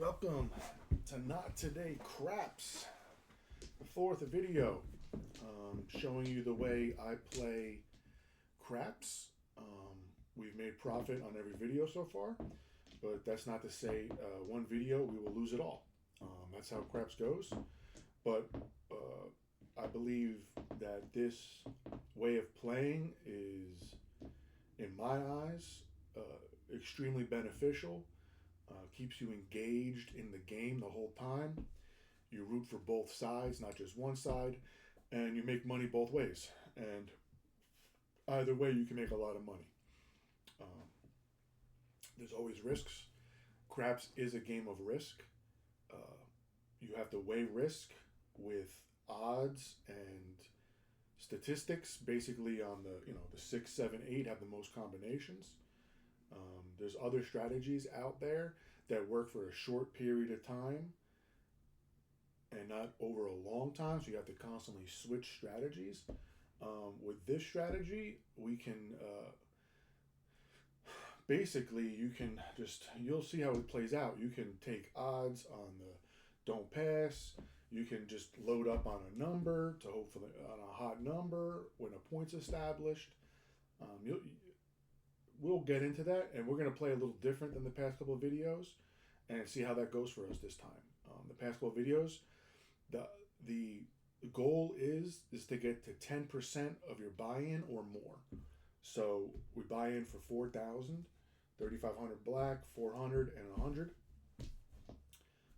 Welcome to Not Today Craps, the fourth video showing you the way I play craps. We've made profit on every video so far, but that's not to say one video we will lose it all. That's how craps goes. But I believe that this way of playing is, in my eyes, extremely beneficial. Keeps you engaged in the game the whole time. You root for both sides, not just one side, and you make money both ways. And either way, you can make a lot of money. There's always risks. Craps is a game of risk. You have to weigh risk with odds and statistics. Basically, on the 6, 7, 8 have the most combinations. There's other strategies out there that work for a short period of time and not over a long time, so you have to constantly switch strategies. With this strategy, we can basically, you'll see how it plays out. You can take odds on the don't pass. You can just load up on a number to hopefully on a hot number when a point's established. We'll get into that, and we're going to play a little different than the past couple of videos and see how that goes for us this time. The past couple of videos, the goal is to get to 10% of your buy-in or more. So we buy in for 4,000, 3,500 black, 400, and 100.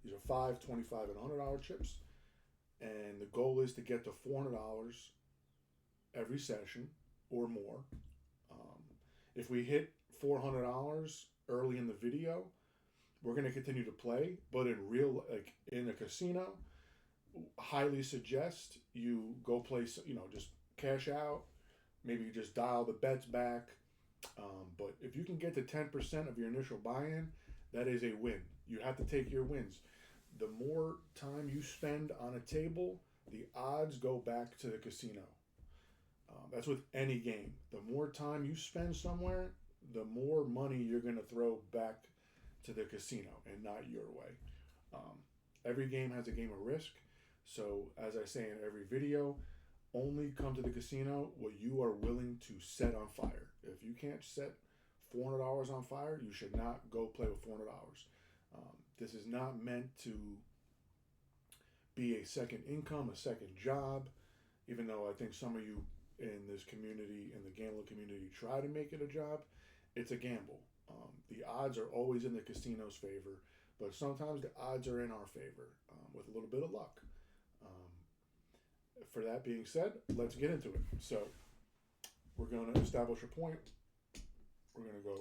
These are $5, $25, and $100 chips. And the goal is to get to $400 every session or more. If we hit $400 early in the video, we're going to continue to play. But in a casino, highly suggest you go play. Just cash out. Maybe you just dial the bets back. But if you can get to 10% of your initial buy-in, that is a win. You have to take your wins. The more time you spend on a table, the odds go back to the casino. That's with any game. The more time you spend somewhere, the more money you're going to throw back to the casino and not your way. Every game has a game of risk. So, as I say in every video, only come to the casino what you are willing to set on fire. If you can't set $400 on fire, you should not go play with $400. This is not meant to be a second income, a second job, even though I think some of you in this community, in the gambling community, try to make it a job. It's a gamble. The odds are always in the casino's favor, but sometimes the odds are in our favor with a little bit of luck. For that being said, let's get into it. So we're going to establish a point. We're going to go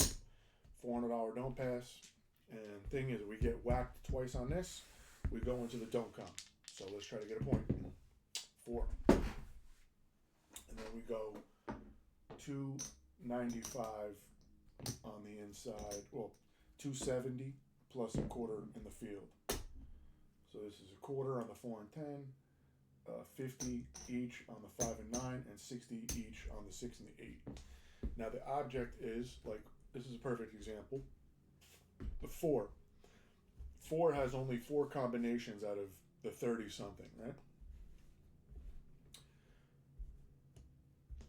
$400 don't pass. And thing is, we get whacked twice on this, we go into the don't come. So let's try to get a point. 4. And then we go 295 on the inside. Well, 270 plus a quarter in the field. So this is a quarter on the 4 and 10, 50 each on the 5 and 9, and 60 each on the 6 and the 8. Now the object is, this is a perfect example. The 4. 4 has only 4 combinations out of the 30 something, right?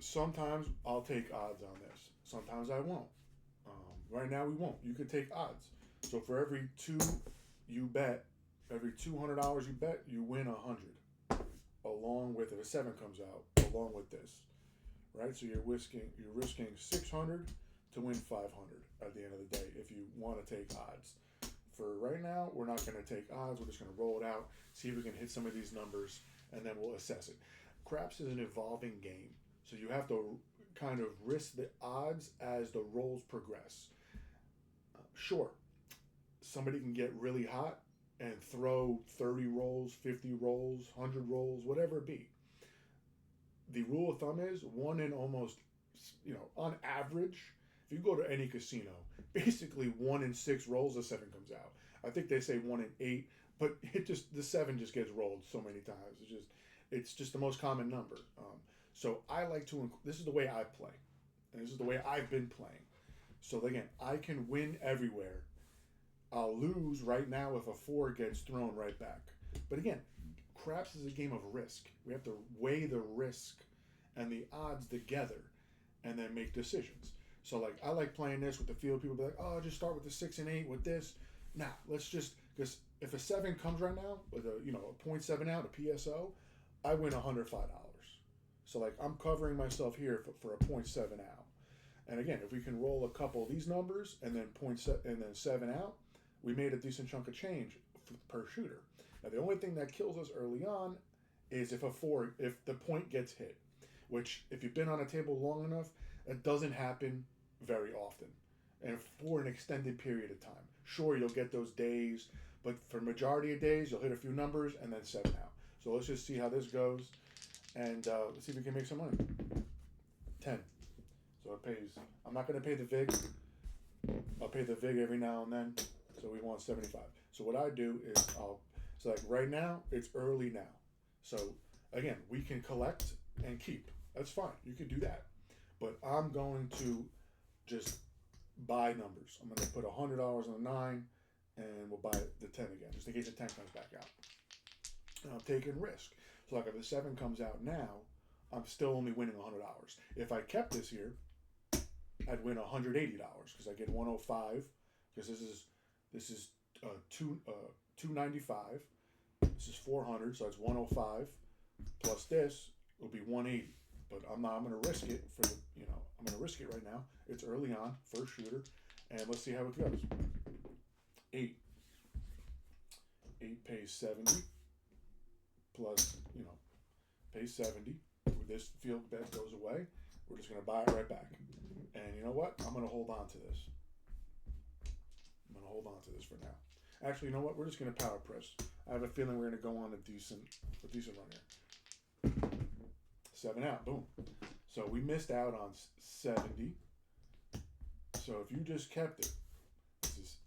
Sometimes I'll take odds on this. Sometimes I won't. Right now we won't. You can take odds. So for every 2 you bet, every $200 you bet, you win 100. Along with, if a 7 comes out, along with this, right? So you're risking 600 to win 500 at the end of the day if you want to take odds. For right now, we're not going to take odds. We're just going to roll it out, see if we can hit some of these numbers, and then we'll assess it. Craps is an evolving game, so you have to kind of risk the odds as the rolls progress. Sure, somebody can get really hot and throw 30 rolls, 50 rolls, 100 rolls, whatever it be. The rule of thumb is one in almost, on average, if you go to any casino, basically 1 in 6 rolls, a 7 comes out. I think they say 1 in 8, but the 7 just gets rolled so many times. It's just the most common number. So I like to, this is the way I play, and this is the way I've been playing. So again, I can win everywhere I'll lose right now if a 4 gets thrown right back. But again, craps is a game of risk. We have to weigh the risk and the odds together and then make decisions. So like I like playing this with the field. People be like, oh, just start with the 6 and 8 with this. Nah, let's just because if a 7 comes right now with a .7 out, a PSO, I win $105. So like I'm covering myself here for a .7 out. And again, if we can roll a couple of these numbers and then and then 7 out, we made a decent chunk of change per shooter. Now the only thing that kills us early on is if the point gets hit, which if you've been on a table long enough, that doesn't happen very often, and for an extended period of time. Sure, you'll get those days, but for majority of days, you'll hit a few numbers and then 7 out. So let's just see how this goes, and let's see if we can make some money. 10. So it pays. I'm not going to pay the VIG. I'll pay the VIG every now and then. So we want 75. So what I do is so like right now, it's early now. So again, we can collect and keep. That's fine. You can do that. But I'm going to just buy numbers. I'm going to put $100 on the 9 and we'll buy the 10 again, just in case the 10 comes back out. And I'm taking risk. So like if the 7 comes out now, I'm still only winning $100. If I kept this here, I'd win $180 because I get 105 because this is 295. This is 400, so it's 105 plus this will be 180. But I'm going to risk it I'm going to risk it right now. It's early on, first shooter, and let's see how it goes. 8 pays 70 plus pays 70. This field bet goes away. We're just going to buy it right back. And you know what? I'm going to hold on to this. For now. Actually, you know what? We're just going to power press. I have a feeling we're going to go on a decent run here. 7 out. Boom. So we missed out on 70. So if you just kept it, this is,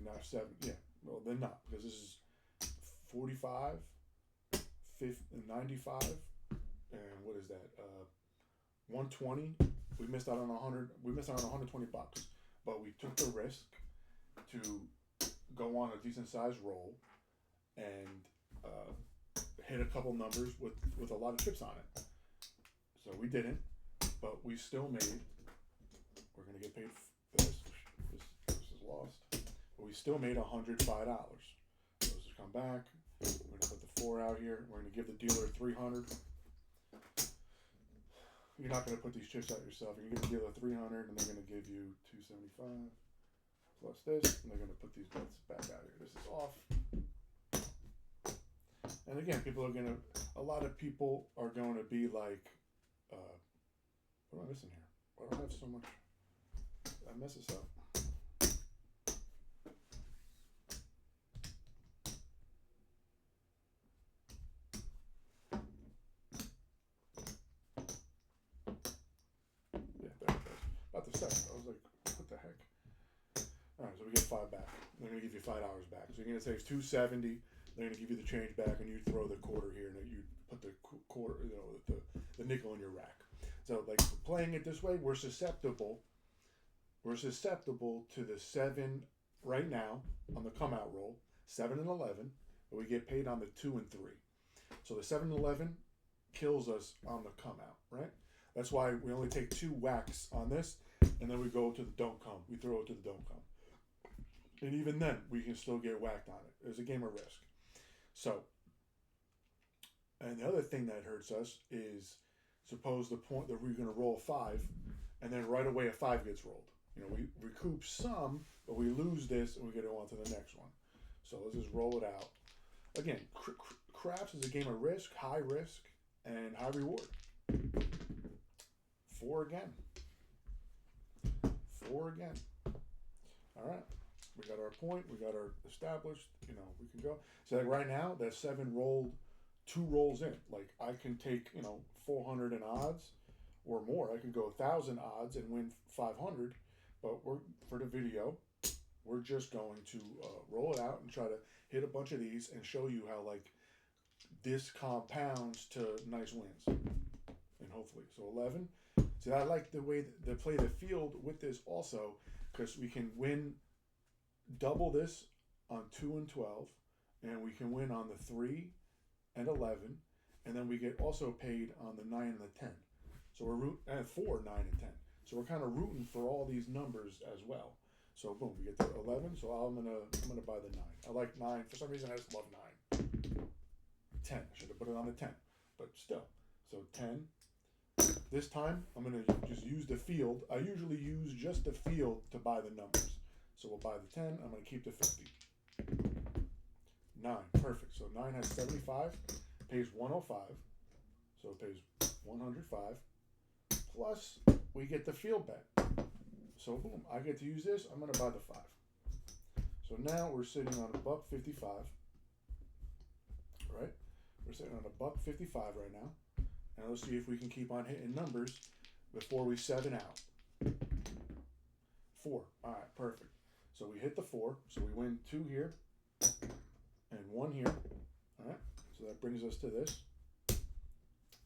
not 7. Yeah. Well, then not, because this is 45, 50, 95, and what is that? 120. We missed out on 100. We missed out on $120, but we took the risk to go on a decent sized roll and hit a couple numbers with a lot of chips on it. So we didn't, but we still made. We're gonna get paid for this. This is lost, but we still made $105. So let's just come back. We're gonna put the 4 out here. We're gonna give the dealer 300. You're not gonna put these chips out yourself. You're gonna give the dealer 300, and they're gonna give you 275 plus this, and they're gonna put these bets back out here. This is off. And again, a lot of people are going to be like, what am I missing here? Why do I have so much? I mess this up. Yeah, there it goes. About the 7. I was like, what the heck? All right, so we get 5 back. They're going to give you $5 back. So you're going to save $270. They're going to give you the change back, and you throw the quarter here, and you put the quarter, the nickel in your rack. So, like, playing it this way, we're susceptible. We're susceptible to the 7 right now on the come out roll, 7 and 11, but we get paid on the 2 and 3. So the 7 and 11 kills us on the come out, right? That's why we only take 2 whacks on this, and then we go to the don't come. We throw it to the don't come. And even then, we can still get whacked on it. It's a game of risk. So, and the other thing that hurts us is, suppose the point that we're going to roll a 5, and then right away a 5 gets rolled. We recoup some, but we lose this, and we get to go on to the next one. So let's just roll it out. Again, craps is a game of risk, high risk, and high reward. 4 again. 4 again. All right. We got our point. We got our established. We can go. So like right now, that 7 rolled 2 rolls in. Like I can take 400 in odds or more. I can go 1,000 odds and win 500. But for the video, we're just going to roll it out and try to hit a bunch of these and show you how like this compounds to nice wins. And hopefully, so 11. See, I like the way they play the field with this also because we can win double this on 2 and 12, and we can win on the 3 and 11, and then we get also paid on the 9 and the 10. So we're and 4, 9, and 10. So we're kind of rooting for all these numbers as well. So boom, we get to 11. So I'm gonna buy the 9. I like 9 for some reason. I just love 9. 10. I should have put it on the 10, but still. So 10. This time I'm gonna just use the field. I usually use just the field to buy the numbers. So we'll buy the 10. I'm gonna keep the 50. 9. Perfect. So 9 has 75. Pays 105. So it pays 105. Plus we get the field bet. So boom, I get to use this. I'm gonna buy the 5. So now we're sitting on $1.55. Right? We're sitting on $1.55 right now. And let's see if we can keep on hitting numbers before we 7 out. 4. All right, perfect. So we hit the 4. So we win 2 here and 1 here. All right. So that brings us to this.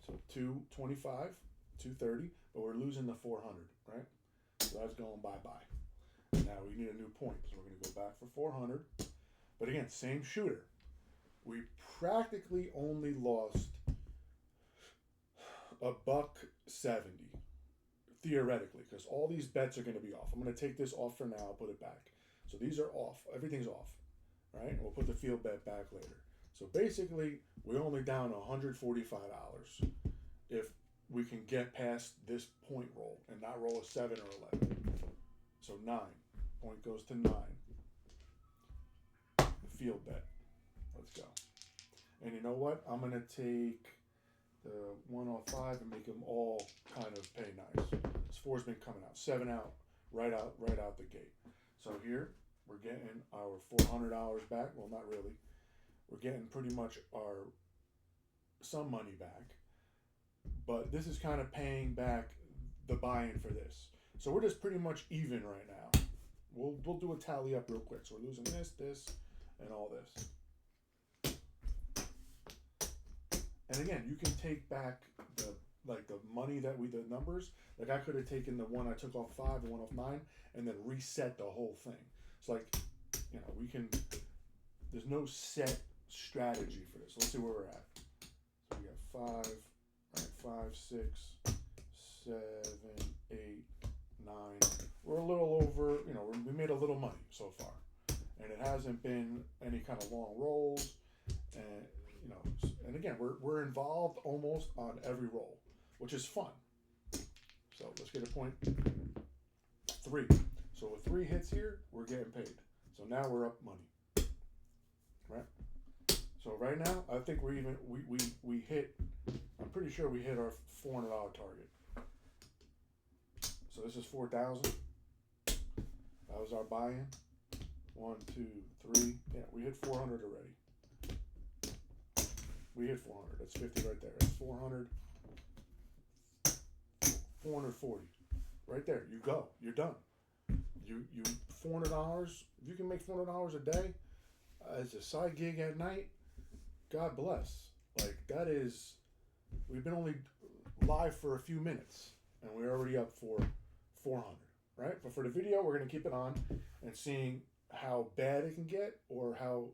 So 225, 230, but we're losing the 400, right? So that's going bye-bye. Now we need a new point, so we're going to go back for 400. But again, same shooter. We practically only lost $1.70, theoretically, because all these bets are going to be off. I'm going to take this off for now. I'll put it back. So these are off. Everything's off, right? And we'll put the field bet back later. So basically, we're only down $145 if we can get past this point roll and not roll a 7 or 11. So 9. Point goes to 9. The field bet. Let's go. And you know what? I'm going to take the 105 and make them all kind of pay nice. This 4's been coming out. 7 out, right out the gate. So here, we're getting our $400 back. Well, not really. We're getting pretty much some money back. But this is kind of paying back the buy-in for this. So we're just pretty much even right now. We'll do a tally up real quick. So we're losing this, and all this. And again, you can take back the money that the numbers. Like I could have taken the one I took off 5, the one off 9, and then reset the whole thing. It's like, we can. There's no set strategy for this. So let's see where we're at. So we got 5, right? 5, 6, 7, 8, 9. We're a little over. We made a little money so far, and it hasn't been any kind of long rolls, and. And again, we're involved almost on every roll, which is fun. So let's get a point. 3. So with 3 hits here, we're getting paid. So now we're up money, right? So right now, I think we're even. We hit. I'm pretty sure we hit our $400 target. So this is 4,000. That was our buy-in. 1, 2, 3. Yeah, we hit 400 already. We hit 400. That's 50 right there. That's 400. 440. Right there. You go. You're done. You $400. If you can make $400 a day as a side gig at night, God bless. Like that is. We've been only live for a few minutes, and we're already up for 400. Right? But for the video, we're gonna keep it on and seeing how bad it can get, or how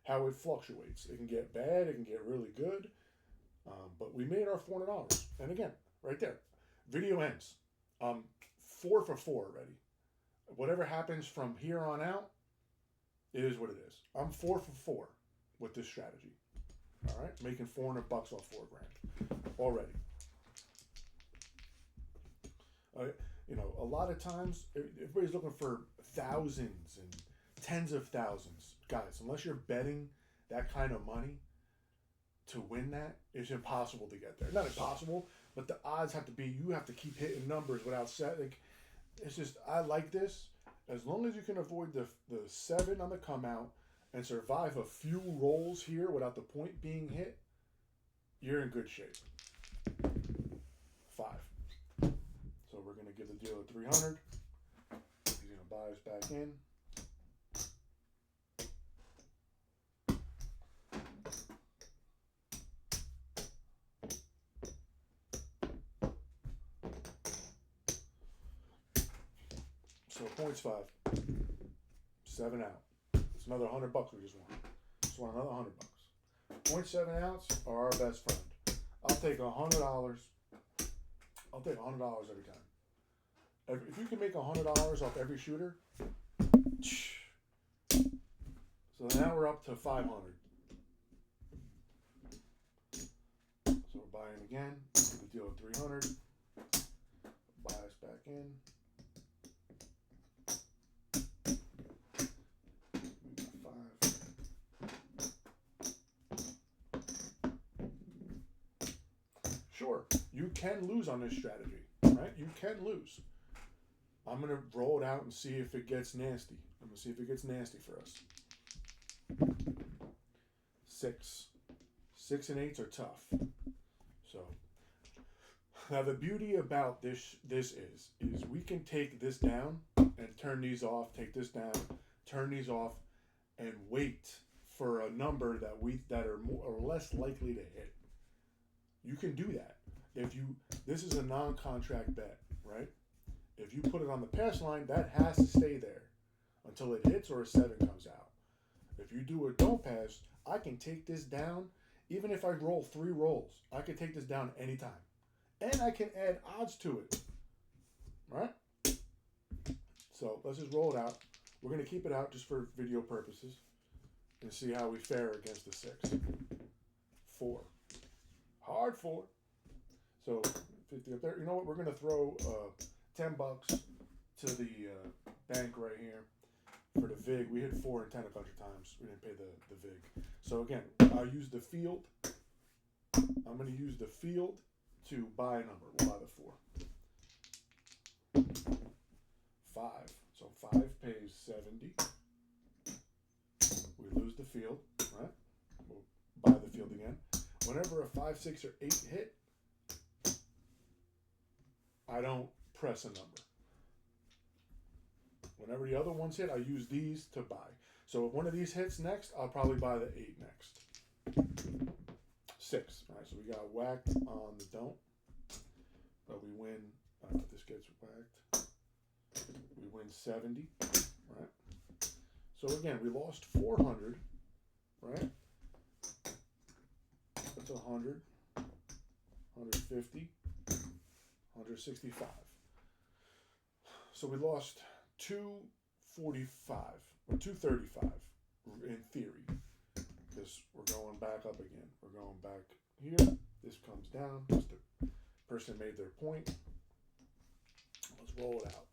how it fluctuates. It can get bad, it can get really good, but we made our $400. And again, right there, video ends. 4 for 4 already. Whatever happens from here on out, it is what it is. I'm 4 for 4 with this strategy. All right, making $400 off $4,000 already. A lot of times, everybody's looking for thousands and tens of thousands. Guys, unless you're betting that kind of money to win that, it's impossible to get there. Not impossible, but the odds have to be, you have to keep hitting numbers without setting. It's just, I like this. As long as you can avoid the 7 on the come out and survive a few rolls here without the point being hit, you're in good shape. 5. So we're going to give the dealer 300. He's going to buy us back in. So points 5. 7 out. It's another $100 we just won. Just won another $100. 0.7 ounce are our best friend. I'll take $100. I'll take $100 every time. If you can make $100 off every shooter, so now we're up to 500. So we're buying again. We deal with 300. Buy us back in. We got 5. Sure, you can lose on this strategy, right? You can lose. I'm going to roll it out and see if it gets nasty. I'm going to see if it gets nasty for us. 6. 6 and 8s are tough. So now the beauty about this is we can take this down and turn these off, take this down, turn these off, and wait for a number that are more or less likely to hit. You can do that. This is a non-contract bet, right? If you put it on the pass line, that has to stay there until it hits or a 7 comes out. If you do a don't pass, I can take this down. Even if I roll 3 rolls, I can take this down anytime. And I can add odds to it. Right? So let's just roll it out. We're going to keep it out just for video purposes and see how we fare against the 6. 4. Hard 4. So 50 up there. You know what? We're going to throw $10 to the bank right here for the VIG. We hit 4 and 10 a bunch of times. We didn't pay the VIG. So again, I'll use the field. I'm going to use the field to buy a number. We'll buy the 4. 5. So 5 pays 70. We lose the field, right? We'll buy the field again. Whenever a 5, 6, or 8 hit, I don't press a number. Whenever the other ones hit, I use these to buy. So if one of these hits next, I'll probably buy the 8 next. 6. All right, so we got whacked on the don't. But we win. This gets whacked. We win 70. Right? So again, we lost 400. Right? That's 100. 150. 165. So we lost 245 or 235 in theory, because we're going back up again. We're going back here. This comes down. Just the person made their point. Let's roll it out.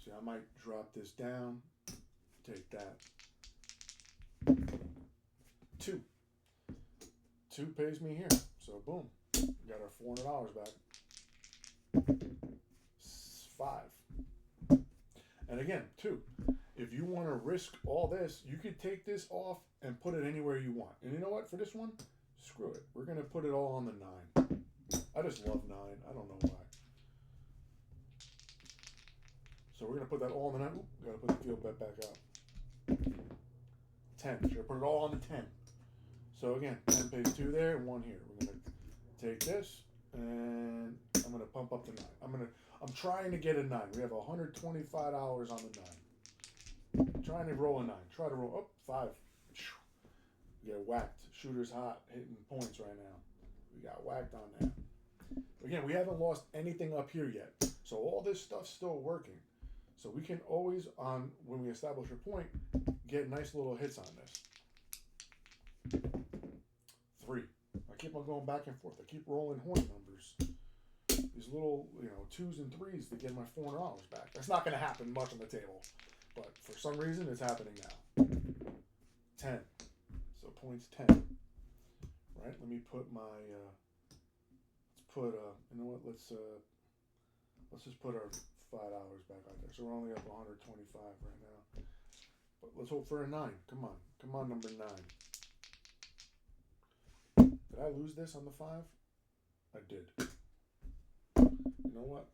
See, I might drop this down. Take that. 2. 2 pays me here. So boom, we got our $400 back. 5. And again, 2. If you want to risk all this, you could take this off and put it anywhere you want. And you know what? For this one, screw it. We're going to put it all on the 9. I just love 9. I don't know why. So we're going to put that all on the 9. Got to put the field bet back out. 10. Should I put it all on the 10? So again, 10 pays 2 there and 1 here. We're going to take this and I'm going to pump up the 9. I'm trying to get a 9. We have $125 on the 9. I'm trying to roll a 9. Try to roll. 5. We get whacked. Shooter's hot. Hitting points right now. We got whacked on that. Again, we haven't lost anything up here yet. So all this stuff's still working. So we can always, when we establish a point, get nice little hits on this. 3. I keep on going back and forth. I keep rolling horn numbers. These little, 2s and 3s to get my $400 back. That's not going to happen much on the table. But for some reason, it's happening now. 10. So points 10. Right? Let me put my, you know what? Let's just put our $5 back out there. So we're only up 125 right now. But let's hope for a 9. Come on. Come on, number 9. Did I lose this on the 5? I did. You know what?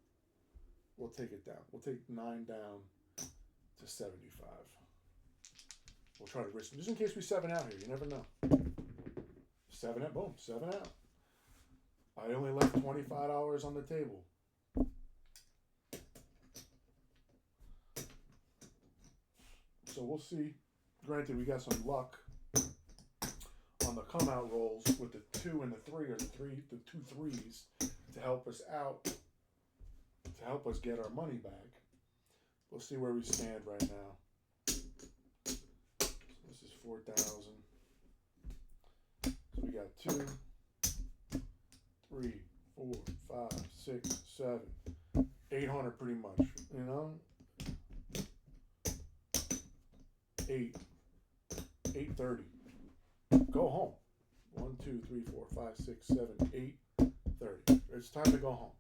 We'll take it down. We'll take 9 down to 75. We'll try to risk it. Just in case we 7 out here. You never know. 7 out. Boom. 7 out. I only left $25 on the table. So we'll see. Granted, we got some luck on the come out rolls with the 2 and the 3, or the 2 threes to help us out, to help us get our money back. We'll see where we stand right now. So this is 4,000. So we got 2, 3, 4, 5, 6, 7, 800 pretty much. You know, 830. Go home. 1, 2, 3, 4, 5, 6, 7, 8, 30. It's time to go home.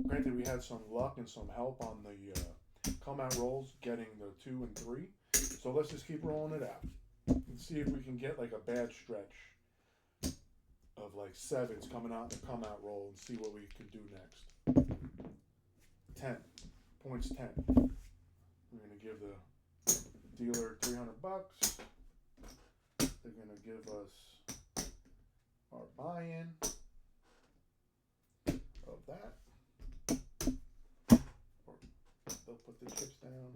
Granted, we had some luck and some help on the come out rolls, getting the 2 and 3. So let's just keep rolling it out and see if we can get like a bad stretch of like 7s coming out in the come out roll and see what we can do next. 10. Points 10. We're going to give the dealer $300. They're going to give us our buy-in of that. Or they'll put the chips down.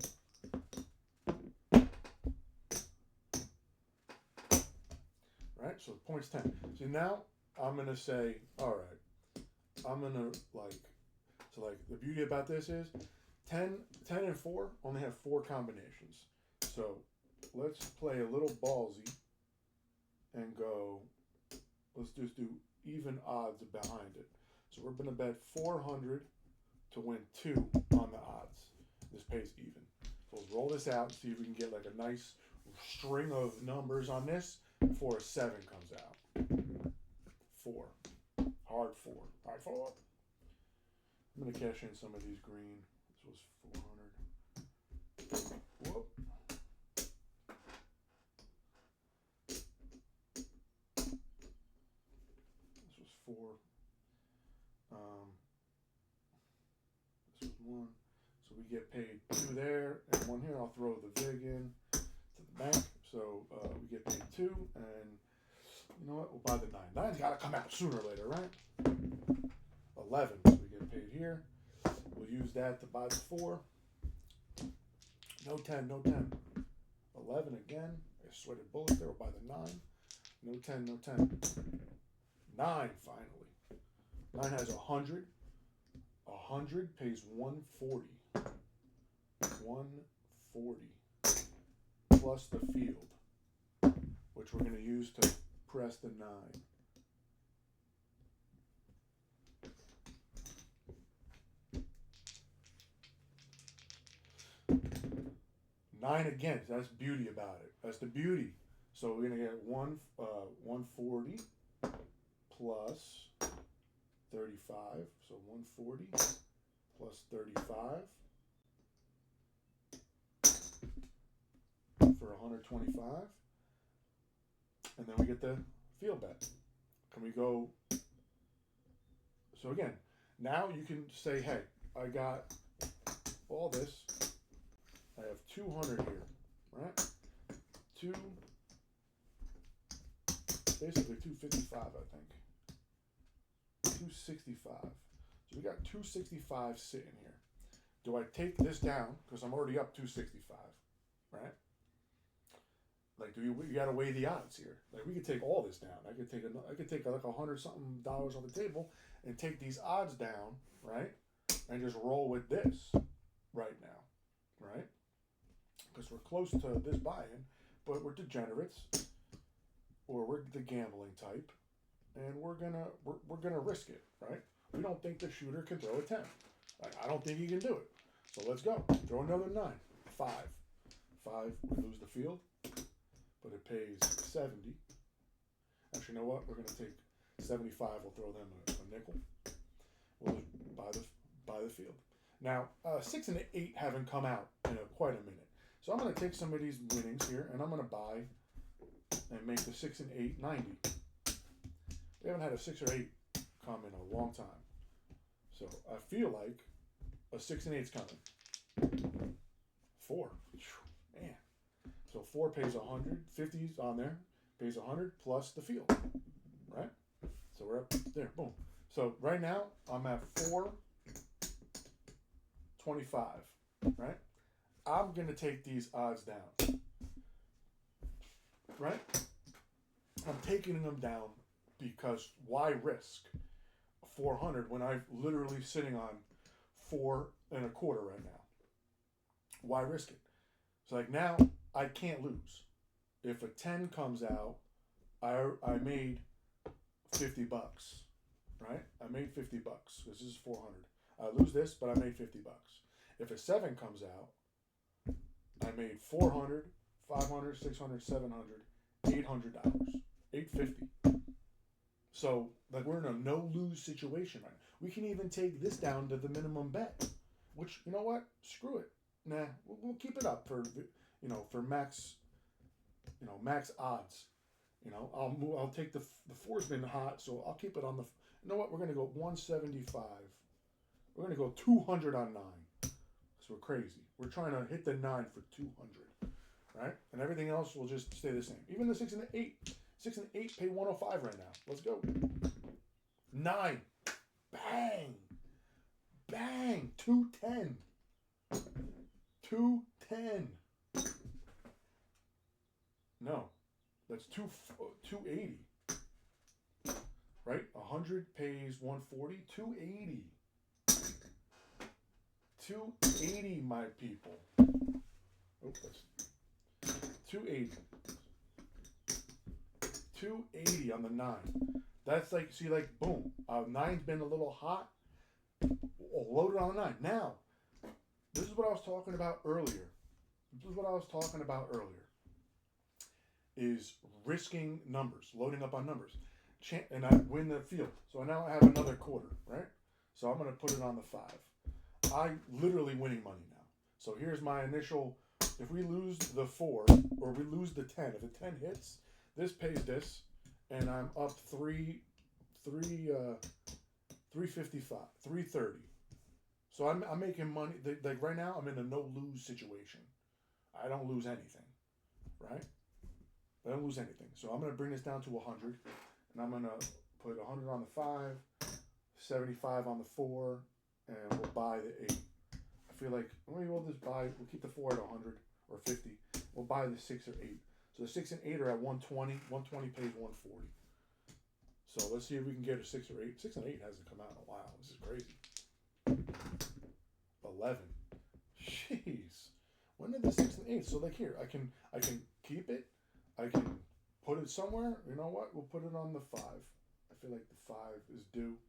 Right, so points 10. So now I'm going to say, all right, I'm going to so the beauty about this is 10 and 4 only have 4 combinations. So let's play a little ballsy and go, let's just do even odds behind it. So we're going to bet 400 to win 2 on the odds. This pays even. So let's roll this out and see if we can get like a nice string of numbers on this before a 7 comes out. 4. Hard 4. Hard 4. I'm going to cash in some of these green. This was 400. Whoop. This was 4. This was 1. So we get paid 2 there and 1 here. I'll throw the VIG in to the bank. So we get paid 2, and you know what? We'll buy the 9. 9's got to come out sooner or later, right? 11. So we get paid here. We'll use that to buy the 4. No 10, no 10. 11 again. I sweated bullets there. We'll buy the 9. No 10, no 10. 9 finally. 9 has 100. 100 pays 140. 140 plus the field, which we're going to use to press the 9. 9 again. That's beauty about it. That's the beauty. So we're gonna get 140 plus 35. So 140 plus 35 for 125, and then we get the field bet. Can we go? So again, now you can say, hey, I got all this. I have 200 here, right? Basically 255, I think. 265. So we got 265 sitting here. Do I take this down? Because I'm already up 265, right? Like, you got to weigh the odds here. Like, we could take all this down. I could take like $100 something off the table and take these odds down, right? And just roll with this right now, right? Because we're close to this buy-in, but we're degenerates, or we're the gambling type, and we're gonna risk it, right? We don't think the shooter can throw a 10. Like, I don't think he can do it. So let's go. Throw another 9. 5. 5. We lose the field, but it pays 70. Actually, you know what? We're gonna take 75. We'll throw them a nickel. We'll just buy the field. Now, 6 and 8 haven't come out in quite a minute. So I'm going to take some of these winnings here, and I'm going to buy and make the 6 and 8 90. We haven't had a 6 or 8 come in a long time. So I feel like a 6 and 8's coming. 4. Man. So 4 pays 100. 50's on there. Pays 100 plus the field. Right? So we're up there. Boom. So right now, I'm at 425. Right? I'm going to take these odds down. Right? I'm taking them down because why risk 400 when I'm literally sitting on 4.25 right now? Why risk it? It's like now I can't lose. If a 10 comes out, I made $50, right? I made $50 because this is 400. I lose this, but I made $50. If a 7 comes out, I made 400, 500, 600, 700, $800, $850. So like we're in a no lose situation right now. We can even take this down to the minimum bet, which you know what? Screw it. Nah, we'll keep it up for for max, max odds. I'll take the four's been hot, so I'll keep it on the. You know what? We're gonna go 175. We're gonna go 200 on 9. So we're crazy. We're trying to hit the 9 for 200, right? And everything else will just stay the same. Even the 6 and the 8. 6 and 8 pay 105 right now. Let's go. 9. Bang. Bang. 210. 210. No. That's 280. Right? 100 pays 140. 280. 280, my people. Oh, that's 280. 280 on the 9. That's like, see, like, boom. 9's been a little hot. Load it on the 9. Now, this is what I was talking about earlier. Is risking numbers, loading up on numbers. And I win the field. So now I have another quarter, right? So I'm going to put it on the 5. I'm literally winning money now. So here's my initial, if we lose the 4, or we lose the 10, if the 10 hits, this pays this, and I'm up 355, 330. So I'm making money. Like right now, I'm in a no-lose situation. I don't lose anything, right? I don't lose anything. So I'm going to bring this down to 100, and I'm going to put 100 on the 5, 75 on the 4, and we'll buy the 8. I feel like we'll keep the 4 at 100 or 50. We'll buy the 6 or 8. So the 6 and 8 are at 120. 120 pays 140. So let's see if we can get a 6 or 8. 6 and 8 hasn't come out in a while. This is crazy. 11. Jeez. When did the 6 and 8? So like here, I can keep it. I can put it somewhere. You know what? We'll put it on the 5. I feel like the 5 is due.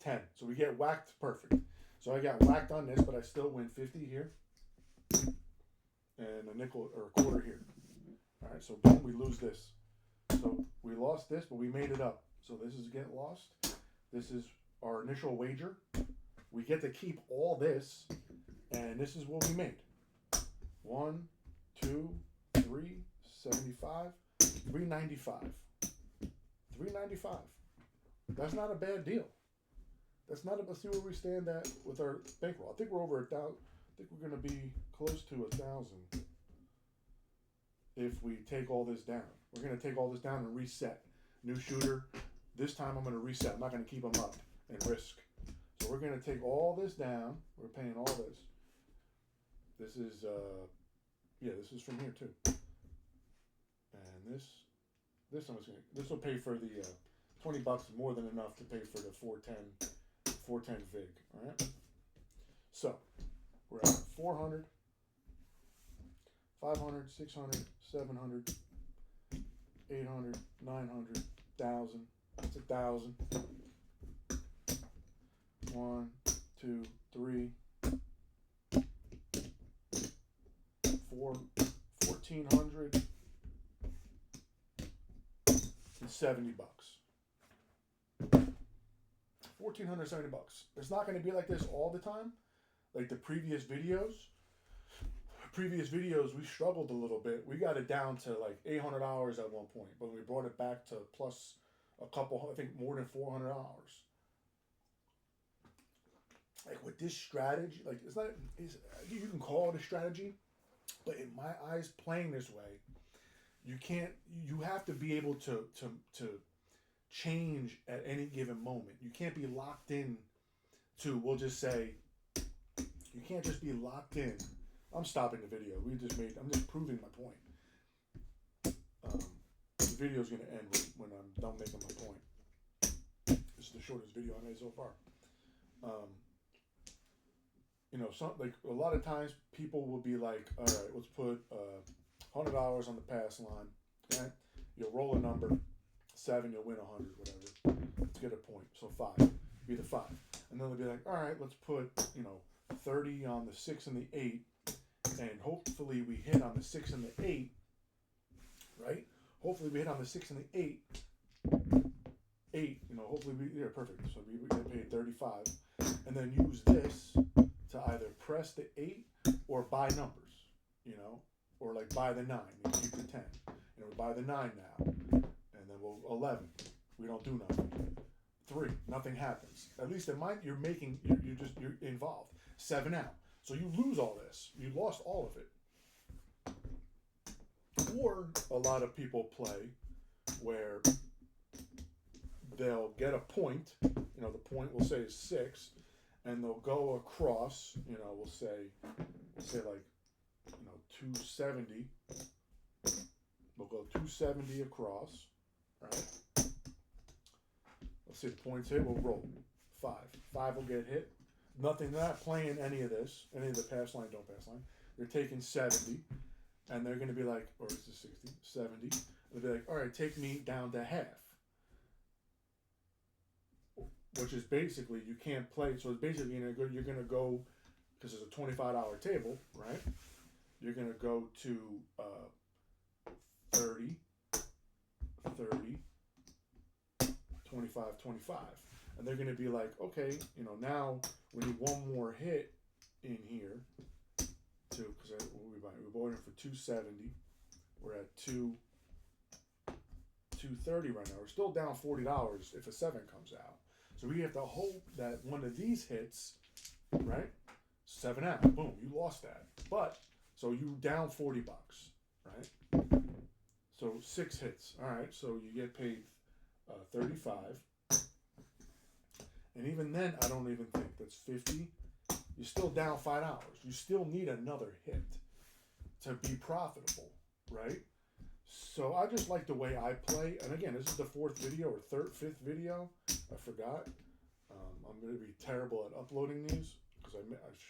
10. So we get whacked perfect. So I got whacked on this, but I still win 50 here. And a nickel or a quarter here. All right, so boom, we lose this. So we lost this, but we made it up. So this is getting lost. This is our initial wager. We get to keep all this, and this is what we made. 1, 2, 3, 75, 395. 395. That's not a bad deal. Let's see where we stand at with our bankroll. I think we're over 1,000. I think we're going to be close to 1,000 if we take all this down. We're going to take all this down and reset. New shooter. This time I'm going to reset. I'm not going to keep them up and risk. So we're going to take all this down. We're paying all this. This is, this is from here too. And this will pay for the $20 more than enough to pay for the 410 vig. All right. So we're at 400, 500, 600, 700, 800, 900, 1,000. That's 1,000. 1, 2, 3, 4, 1,400, and $70. $1,470. It's not going to be like this all the time. Like the previous videos, we struggled a little bit. We got it down to like $800 at one point, but we brought it back to plus a couple, I think more than $400. Like with this strategy, like you can call it a strategy, but in my eyes, playing this way, you have to be able to change at any given moment. You can't be locked in to, we'll just say, You can't just be locked in. I'm stopping the video. I'm just proving my point. The video's going to end when I'm done making my point. This is the shortest video I made so far. Like a lot of times people will be like, all right, let's put $100 on the pass line. Okay? You'll roll a number, 7, you'll win 100, whatever. Let's get a point. So 5, be the 5. And then they'll be like, all right, let's put 30 on the 6 and the 8, and hopefully we hit on the 6 and the 8, right? Hopefully we hit on the 6 and the 8. 8, hopefully perfect. So we get paid 35, and then use this to either press the 8 or buy numbers, or like buy the 9, keep the 10, buy the 9 now, and then we'll 11. We don't do nothing. 3, nothing happens. At least in mine, you're involved. 7 out. So you lose all this. You lost all of it. Or a lot of people play where they'll get a point. The point we'll say is 6, and they'll go across. We'll say like 270. We'll go 270 across, right? Let's see the points hit. We'll roll 5. 5 will get hit. Nothing. They're not playing any of this. Any of the pass line, don't pass line. They're taking 70, and they're going to be like, or is it 60, 70? They'll be like, all right, take me down to half. Which is basically, you can't play. So it's basically, you're going to go, because it's a $25 table, right? You're going to go to 30, 30, 25, 25. And they're going to be like, okay, now we need one more hit in here because we're bought in for 270. We're at 230 right now. We're still down $40 if a 7 comes out. So we have to hope that one of these hits, right? 7 out. Boom, you lost that. But so you down $40, right? So 6 hits. All right, so you get paid 35. And even then, I don't even think that's 50. You're still down $5. You still need another hit to be profitable, right? So I just like the way I play. And again, this is the 4th video or 5th video. I forgot. I'm going to be terrible at uploading these because I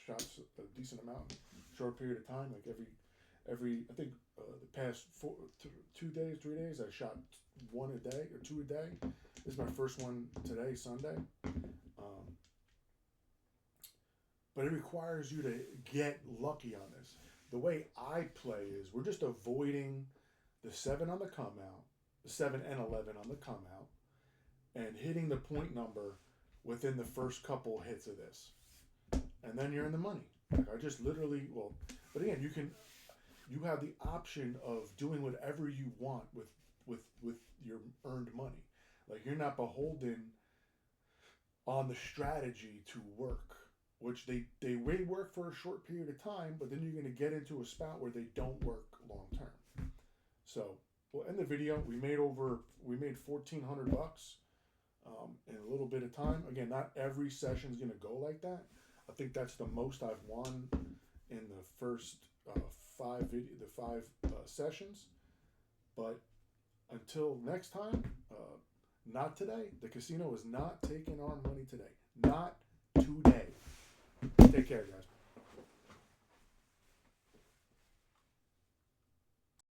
shot a decent amount in a short period of time. Like every I think the past 2 days, 3 days, I shot 1 a day or 2 a day. This is my first one today, Sunday. But it requires you to get lucky on this. The way I play is we're just avoiding the 7 on the come out, the 7 and 11 on the come out, and hitting the point number within the first couple hits of this. And then you're in the money. Like I just literally, but again, you have the option of doing whatever you want with your earned money. Like you're not beholden on the strategy to work, which they may work for a short period of time, but then you're going to get into a spot where they don't work long term. So we'll end the video. We made $1,400 in a little bit of time. Again, not every session is going to go like that. I think that's the most I've won in the first 5 sessions. But until next time, not today. The casino is not taking our money today. Not today. Take care, guys.